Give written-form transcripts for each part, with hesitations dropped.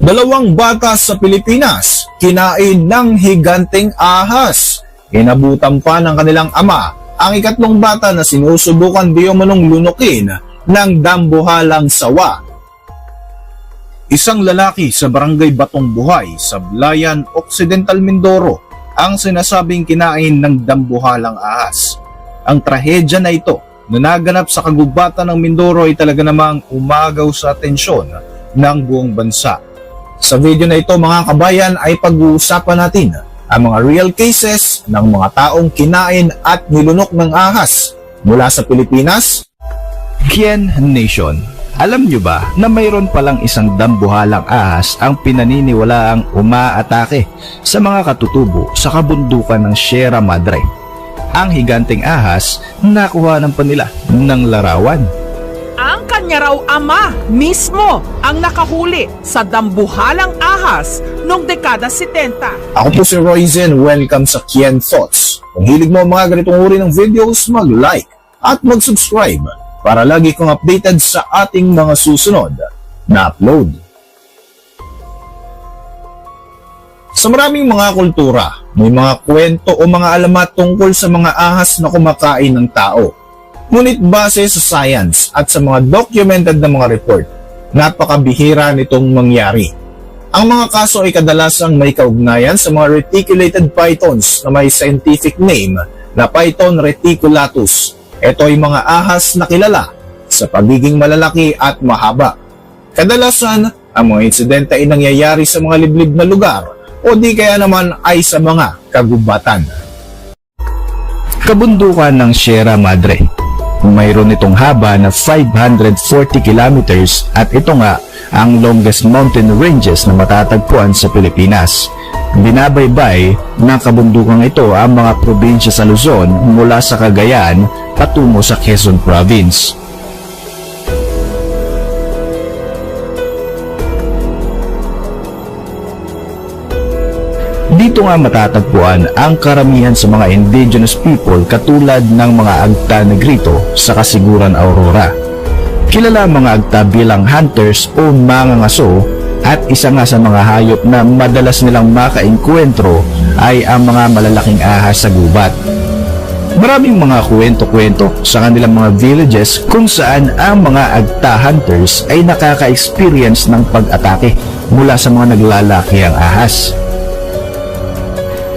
Dalawang bata sa Pilipinas, kinain ng higanteng ahas. Inabutan pa ng kanilang ama ang ikatlong bata na sinusubukan di umanong lunukin ng dambuhalang sawa. Isang lalaki sa barangay Batong Buhay sa Blayan, Occidental Mindoro ang sinasabing kinain ng dambuhalang ahas. Ang trahedya na ito na naganap sa kagubatan ng Mindoro ay talaga namang umagaw sa atensyon ng buong bansa. Sa video na ito mga kabayan ay pag-uusapan natin ang mga real cases ng mga taong kinain at nilunok ng ahas mula sa Pilipinas. Kien Nation, alam nyo ba na mayroon palang isang dambuhalang ahas ang pinaniniwalaang umaatake sa mga katutubo sa kabundukan ng Sierra Madre? Ang higanteng ahas nakuha ng panila ng larawan. Ang kanya raw ama mismo ang nakahuli sa dambuhalang ahas noong dekada 70. Ako po si Royzen, welcome sa Kien Thoughts. Kung hilig mo ang mga ganitong uri ng videos, mag-like at mag-subscribe para lagi kong updated sa ating mga susunod na upload. Sa maraming mga kultura, may mga kwento o mga alamat tungkol sa mga ahas na kumakain ng tao. Ngunit base sa science at sa mga documented na mga report, napakabihira nitong mangyari. Ang mga kaso ay kadalasang may kaugnayan sa mga reticulated pythons na may scientific name na Python reticulatus. Ito ay mga ahas na kilala sa pagiging malalaki at mahaba. Kadalasan, ang mga insidente ay nangyayari sa mga liblib na lugar o di kaya naman ay sa mga kagubatan. Kabundukan ng Sierra Madre. Mayroon itong haba na 540 kilometers at ito nga ang longest mountain ranges na matatagpuan sa Pilipinas. Binabaybay ng kabundukang ito ang mga probinsya sa Luzon mula sa Cagayan patungo sa Quezon Province. Dito nga matatagpuan ang karamihan sa mga indigenous people katulad ng mga Agta Negrito sa Kasiguran Aurora. Kilala ang mga Agta bilang hunters o mangangaso at isa nga sa mga hayop na madalas nilang makaengkwentro ay ang mga malalaking ahas sa gubat. Maraming mga kwento-kwento sa kanilang mga villages kung saan ang mga Agta hunters ay nakaka-experience ng pag-atake mula sa mga naglalakihang ahas.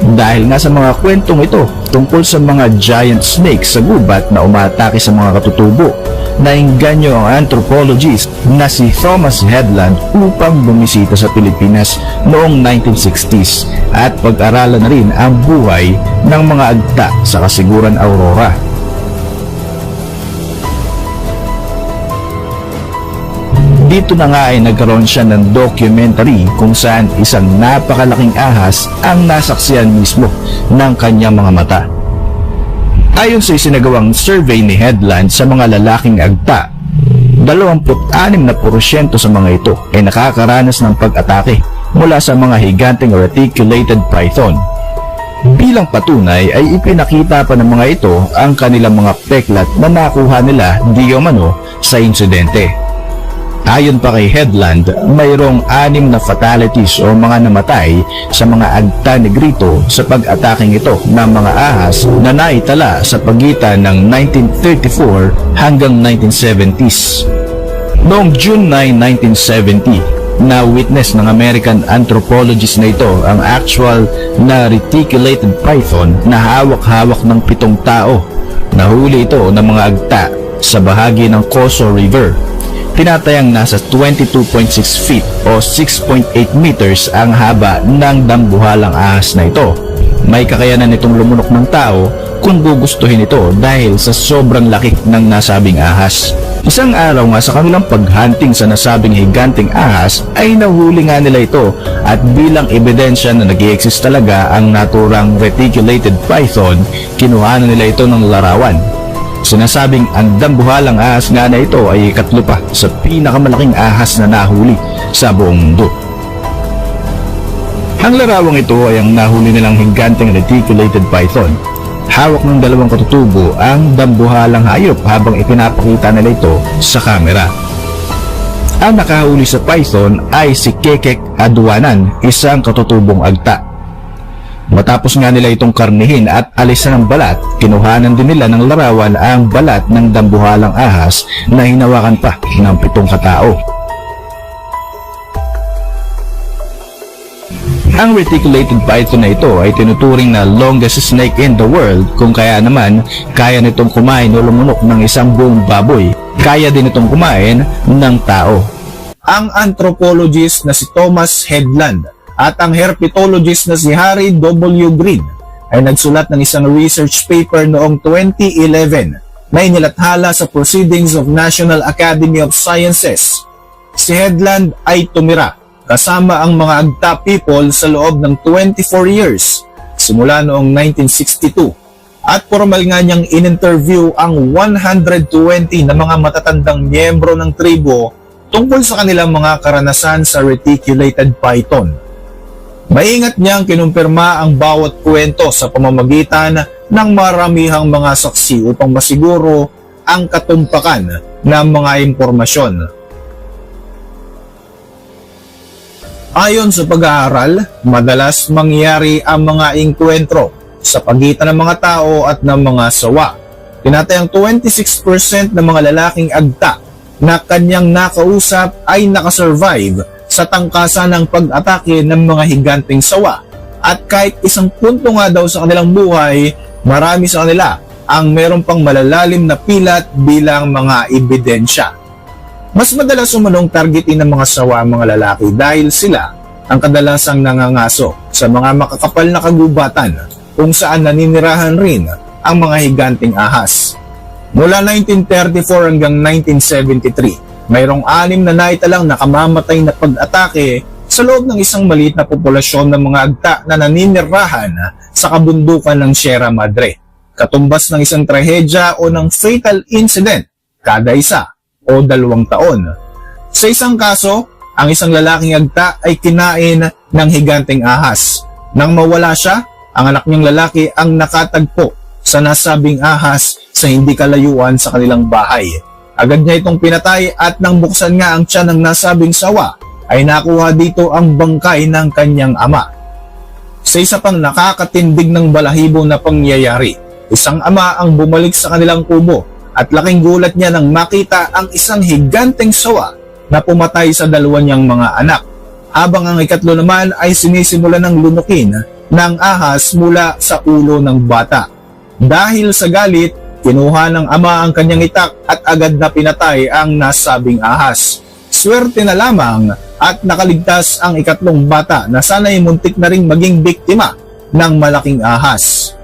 Dahil nga sa mga kwentong ito tungkol sa mga giant snakes sa gubat na umatake sa mga katutubo, nainganyo ang anthropologist na si Thomas Headland upang bumisita sa Pilipinas noong 1960s at pag-aralan na rin ang buhay ng mga agta sa Kasiguran Aurora. Dito na nga ay nagkaroon siya ng documentary kung saan isang napakalaking ahas ang nasaksiyan mismo ng kanyang mga mata. Ayon sa isinagawang survey ni Headland sa mga lalaking agta, 26% sa mga ito ay nakakaranas ng pag-atake mula sa mga higanteng reticulated python. Bilang patunay ay ipinakita pa ng mga ito ang kanilang mga peklat na nakuha nila di umano sa insidente. Ayon pa kay Headland, mayroong 6 na fatalities o mga namatay sa mga Agta Negrito sa pag-ataking ito ng mga ahas na naitala sa pagitan ng 1934 hanggang 1970s. Noong June 9, 1970, na-witness ng American anthropologist na ito ang actual na reticulated python na hawak-hawak ng 7 tao. Nahuli ito ng mga agta sa bahagi ng Coso River. Tinatayang nasa 22.6 feet o 6.8 meters ang haba ng dambuhalang ahas na ito. May kakayanan itong lumunok ng tao kung gugustuhin ito dahil sa sobrang laki ng nasabing ahas. Isang araw nga sa kanilang paghunting sa nasabing higanteng ahas ay nahuli nga nila ito at bilang ebidensya na nag-i-exist talaga ang naturang reticulated python, kinuha na nila ito ng larawan. Sinasabing ang dambuhalang ahas nga na ito ay ikatlo pa sa pinakamalaking ahas na nahuli sa buong mundo. Ang larawang ito ay ang nahuli nilang higanteng reticulated python. Hawak ng 2 katutubo ang dambuhalang hayop habang ipinapakita nila ito sa kamera. Ang nakahuli sa python ay si Kekek Aduanan, isang katutubong agta. Matapos nga nila itong karnihin at alisan ng balat, kinuhanan din nila ng larawan ang balat ng dambuhalang ahas na hinawakan pa ng 7 katao. Ang reticulated python na ito ay tinuturing na longest snake in the world, kung kaya naman kaya nitong kumain o lumunok ng isang buong baboy. Kaya din itong kumain ng tao. Ang anthropologist na si Thomas Headland at ang herpetologist na si Harry W. Green ay nagsulat ng isang research paper noong 2011 na inilathala sa Proceedings of National Academy of Sciences. Si Headland ay tumira kasama ang mga agta people sa loob ng 24 years simula noong 1962 at formal nga niyang in-interview ang 120 na mga matatandang miyembro ng tribo tungkol sa kanilang mga karanasan sa reticulated python. Maingat niyang kinumpirma ang bawat kwento sa pamamagitan ng maramihang mga saksi upang masiguro ang katumpakan ng mga impormasyon. Ayon sa pag-aaral, madalas mangyari ang mga engkwentro sa pagitan ng mga tao at ng mga sawa. Tinatayang 26% ng mga lalaking agta na kanyang nakausap ay nakasurvive sa tangkasan ng pag-atake ng mga higanteng sawa. At kahit isang punto nga daw sa kanilang buhay, marami sa kanila ang meron pang malalalim na pilat bilang mga ebidensya. Mas madalas umanong targetin ng mga sawa ang mga lalaki dahil sila ang kadalasang nangangaso sa mga makakapal na kagubatan kung saan naninirahan rin ang mga higanteng ahas. Mula 1934 hanggang 1973, mayroong 6 na naitalang nakamamatay na pag-atake sa loob ng isang maliit na populasyon ng mga agta na naninirahan sa kabundukan ng Sierra Madre, katumbas ng isang trahedya o ng fatal incident kada isa o 2 taon. Sa isang kaso, ang isang lalaking agta ay kinain ng higanteng ahas. Nang mawala siya, ang anak niyang lalaki ang nakatagpo sa nasabing ahas sa hindi kalayuan sa kanilang bahay. Agad niya itong pinatay at nang buksan nga ang tiyan ng nasabing sawa, ay nakuha dito ang bangkay ng kanyang ama. Sa isa pang nakakatindig ng balahibo na pangyayari, isang ama ang bumalik sa kanilang kubo at laking gulat niya nang makita ang isang higanteng sawa na pumatay sa 2 niyang mga anak, habang ang ikatlo naman ay sinisimula ng lunukin ng ahas mula sa ulo ng bata. Dahil sa galit, kinuha ng ama ang kanyang itak at agad na pinatay ang nasabing ahas. Swerte na lamang at nakaligtas ang ikatlong bata na sana'y muntik na ring maging biktima ng malaking ahas.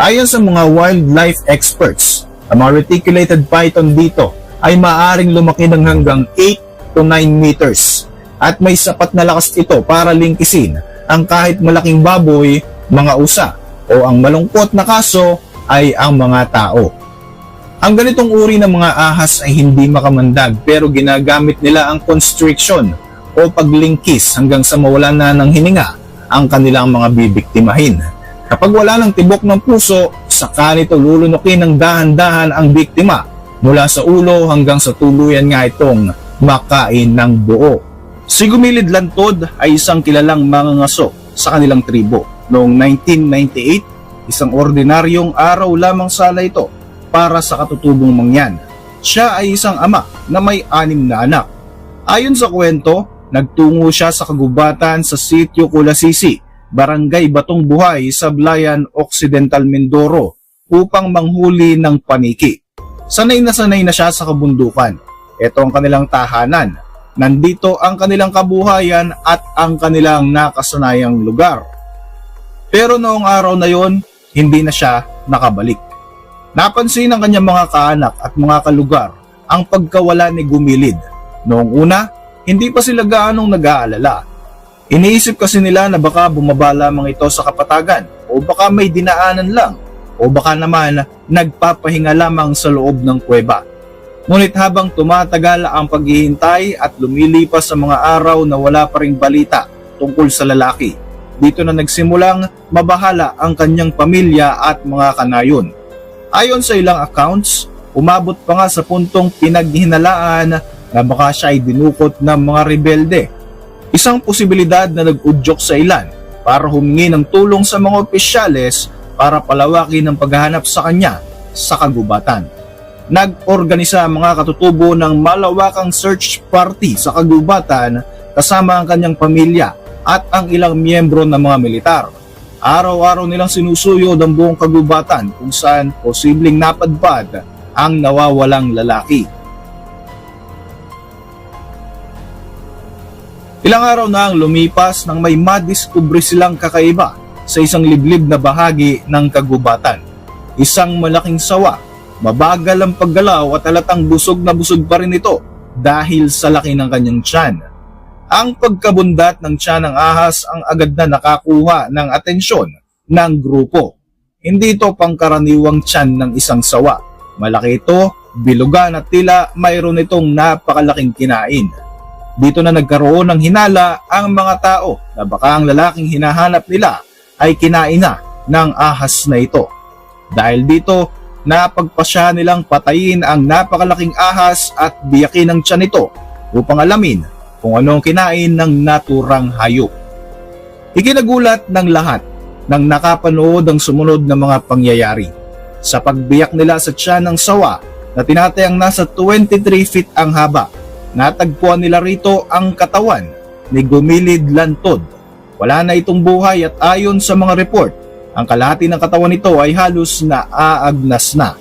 Ayon sa mga wildlife experts, ang mga reticulated python dito ay maaaring lumaki ng hanggang 8 to 9 meters at may sapat na lakas ito para lingkisin ang kahit malaking baboy, mga usa o ang malungkot na kaso ay ang mga tao. Ang ganitong uri ng mga ahas ay hindi makamandag pero ginagamit nila ang constriction o paglingkis hanggang sa mawala na ng hininga ang kanilang mga bibiktimahin. Kapag wala ng tibok ng puso, saka nito lulunukin ng dahan-dahan ang biktima mula sa ulo hanggang sa tuluyan nga itong makain ng buo. Si Gumilid Lantod ay isang kilalang mangangaso sa kanilang tribo. Noong 1998, isang ordinaryong araw lamang sala ito para sa katutubong mangyan. Siya ay isang ama na may 6 na anak. Ayon sa kwento, nagtungo siya sa kagubatan sa sitio Kulasisi, Barangay Batong Buhay sa Blayan Occidental Mindoro upang manghuli ng paniki. Sanay na siya sa kabundukan. Ito ang kanilang tahanan. Nandito ang kanilang kabuhayan at ang kanilang nakasanayang lugar. Pero noong araw na yon, hindi na siya nakabalik. Napansin ng kanyang mga kaanak at mga kalugar ang pagkawala ni Gumilid. Noong una, hindi pa sila gaanong nag-aalala. Iniisip kasi nila na baka bumaba lamang ito sa kapatagan o baka may dinaanan lang o baka naman nagpapahinga lamang sa loob ng kuweba. Ngunit habang tumatagal ang paghihintay at lumilipas sa mga araw na wala pa ring balita tungkol sa lalaki, dito na nagsimulang mabahala ang kanyang pamilya at mga kanayon. Ayon sa ilang accounts, umabot pa nga sa puntong pinaghinalaan na baka siya ay dinukot ng mga rebelde. Isang posibilidad na nag-udyok sa ilan para humingi ng tulong sa mga opisyales para palawakin ang paghahanap sa kanya sa kagubatan. Nag-organisa ang mga katutubo ng malawakang search party sa kagubatan kasama ang kanyang pamilya at ang ilang miyembro ng mga militar. Araw-araw nilang sinusuyod ang buong kagubatan kung saan posibleng napadpad ang nawawalang lalaki. Ilang araw na ang lumipas nang may madiskubre silang kakaiba sa isang liblib na bahagi ng kagubatan. Isang malaking sawa, mabagal ang paggalaw at halatang busog na busog pa rin ito dahil sa laki ng kanyang tiyan. Ang pagkabundat ng tiyan ng ahas ang agad na nakakuha ng atensyon ng grupo. Hindi ito pangkaraniwang tiyan ng isang sawa. Malaki ito, bilugan at tila mayroon itong napakalaking kinain. Dito na nagkaroon ng hinala ang mga tao na baka ang lalaking hinahanap nila ay kinain na ng ahas na ito. Dahil dito, napagpasya nilang patayin ang napakalaking ahas at biyakin ang tiyan nito upang alamin kung ano ang kinain ng naturang hayop. Ikinagulat ng lahat nang nakapanood ang sumunod na mga pangyayari. Sa pagbiyak nila sa tiyan ng sawa na tinatayang nasa 23 feet ang haba, natagpuan nila rito ang katawan ni Gumilid Lantod. Wala na itong buhay at ayon sa mga report, ang kalahati ng katawan nito ay halos naaagnas na.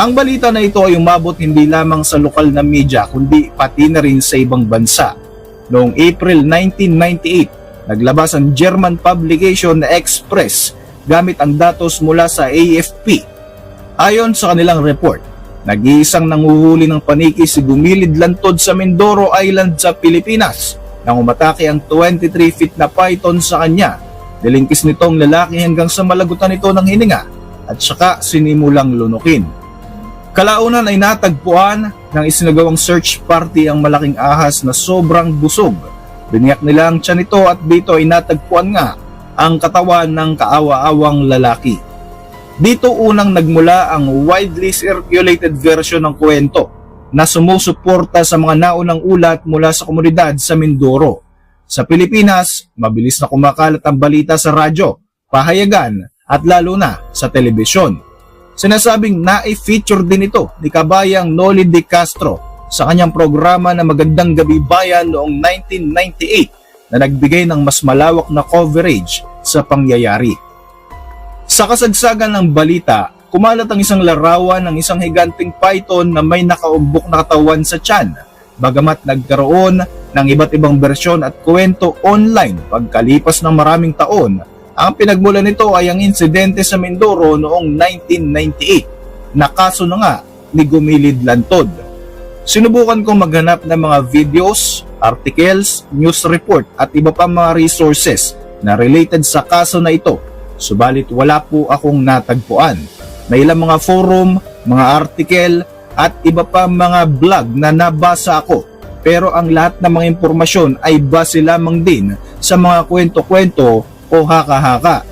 Ang balita na ito ay umabot hindi lamang sa lokal na media kundi pati na rin sa ibang bansa. Noong April 1998, naglabas ang German publication na Express gamit ang datos mula sa AFP. Ayon sa kanilang report, nag-iisang nanguhuli ng paniki si Gumilid Lantod sa Mindoro Island sa Pilipinas nang umatake ang 23 feet na python sa kanya. Nilingkis nitong lalaki hanggang sa malagutan ito ng hininga at saka sinimulang lunukin. Kalaunan ay natagpuan ng isinagawang search party ang malaking ahas na sobrang busog. Biniyak nila ang tiyan nito at dito ay natagpuan nga ang katawan ng kaawa-awang lalaki. Dito unang nagmula ang widely circulated version ng kwento na sumusuporta sa mga naunang ulat mula sa komunidad sa Mindoro. Sa Pilipinas, mabilis na kumakalat ang balita sa radyo, pahayagan at lalo na sa telebisyon. Sinasabing na-feature din ito ni kabayang Noli De Castro sa kanyang programa na Magandang Gabi Bayan noong 1998 na nagbigay ng mas malawak na coverage sa pangyayari. Sa kasagsagan ng balita, kumalat ang isang larawan ng isang higanting python na may nakaumbok na katawan sa tiyan, bagamat nagkaroon ng iba't ibang bersyon at kwento online pagkalipas ng maraming taon. Ang pinagmulan nito ay ang insidente sa Mindoro noong 1998 na kaso na nga ni Gumilid Lantod. Sinubukan kong maghanap ng mga videos, articles, news report at iba pang mga resources na related sa kaso na ito, subalit wala po akong natagpuan. May ilang mga forum, mga article at iba pa mga blog na nabasa ako, pero ang lahat ng mga impormasyon ay base lamang din sa mga kwento-kwento o haka-haka.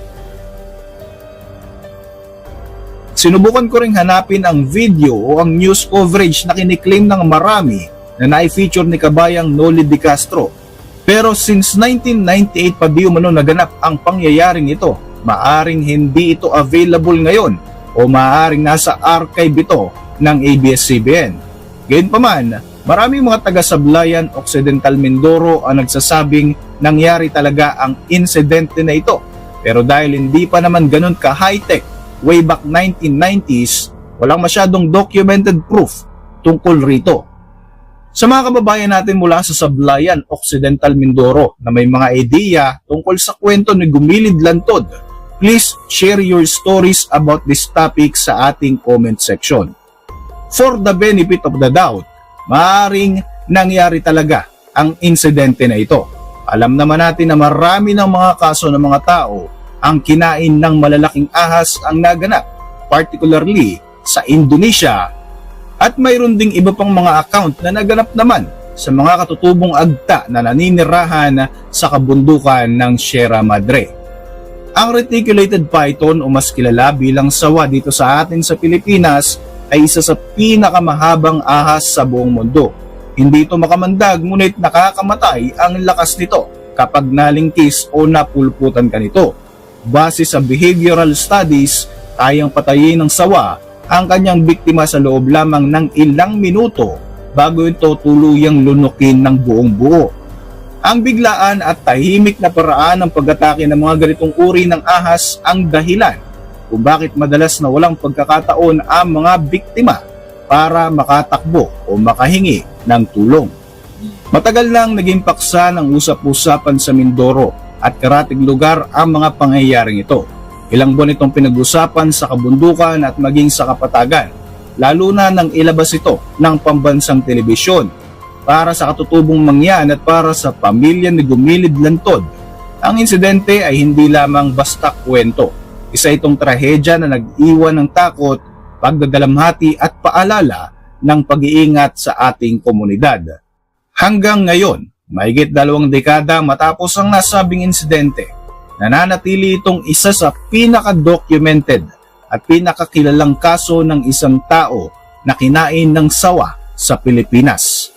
Sinubukan ko ring hanapin ang video o ang news coverage na kiniklaim ng marami na na-feature ni kabayang Noli De Castro. Pero since 1998 pa di umano naganap ang pangyayaring ito, maaring hindi ito available ngayon o maaring nasa archive ito ng ABS-CBN. Gayunpaman, maraming mga taga-Sablayan, Occidental Mindoro ang nagsasabing nangyari talaga ang insidente na ito. Pero dahil hindi pa naman ganun ka-high-tech way back 1990s, walang masyadong documented proof tungkol rito. Sa mga kababayan natin mula sa Sablayan, Occidental Mindoro na may mga ideya tungkol sa kwento ni Gumilid Lantod, please share your stories about this topic sa ating comment section. For the benefit of the doubt, maaaring nangyari talaga ang insidente na ito. Alam naman natin na marami ng mga kaso ng mga tao ang kinain ng malalaking ahas ang naganap, particularly sa Indonesia, at mayroon ding iba pang mga account na naganap naman sa mga katutubong agta na naninirahan sa kabundukan ng Sierra Madre. Ang reticulated python o mas kilala bilang sawa dito sa atin sa Pilipinas ay isa sa pinakamahabang ahas sa buong mundo. Hindi ito makamandag ngunit nakakamatay ang lakas nito kapag nalingkis o napulputan ka nito. Base sa behavioral studies, kayang patayin ng sawa ang kanyang biktima sa loob lamang ng ilang minuto bago ito tuluyang lunukin ng buong buo. Ang biglaan at tahimik na paraan ng pag-atake ng mga ganitong uri ng ahas ang dahilan kung bakit madalas na walang pagkakataon ang mga biktima para makatakbo o makahingi ng tulong. Matagal nang naging paksa ng usap-usapan sa Mindoro at karatig lugar ang mga pangyayaring ito. Ilang buwan itong pinag-usapan sa kabundukan at maging sa kapatagan, lalo na nang ilabas ito ng pambansang telebisyon. Para sa katutubong mangyan at para sa pamilya ni Gumilid Lantod, ang insidente ay hindi lamang basta kwento. Isa itong trahedya na nag-iwan ng takot, pagdadalamhati at paalala ng pag-iingat sa ating komunidad. Hanggang ngayon, mahigit 2 dekada matapos ang nasabing insidente, nananatili itong isa sa pinaka-documented at pinakakilalang kaso ng isang tao na kinain ng sawa sa Pilipinas.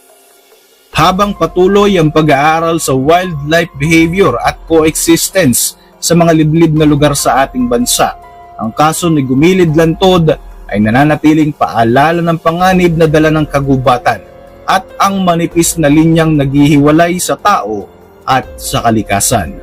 Habang patuloy ang pag-aaral sa wildlife behavior at coexistence sa mga liblib na lugar sa ating bansa, ang kaso ni Gumilid Lantod ay nananatiling paalala ng panganib na dala ng kagubatan at ang manipis na linyang naghihiwalay sa tao at sa kalikasan.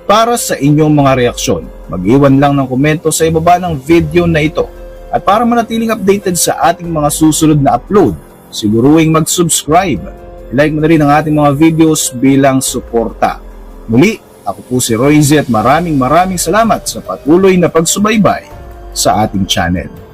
Para sa inyong mga reaksyon, mag-iwan lang ng komento sa ibaba ng video na ito. At para manatiling updated sa ating mga susunod na upload, siguruhing mag-subscribe. I-like mo na rin ang ating mga videos bilang suporta. Muli, ako po si Royzy at maraming salamat sa patuloy na pagsubaybay sa ating channel.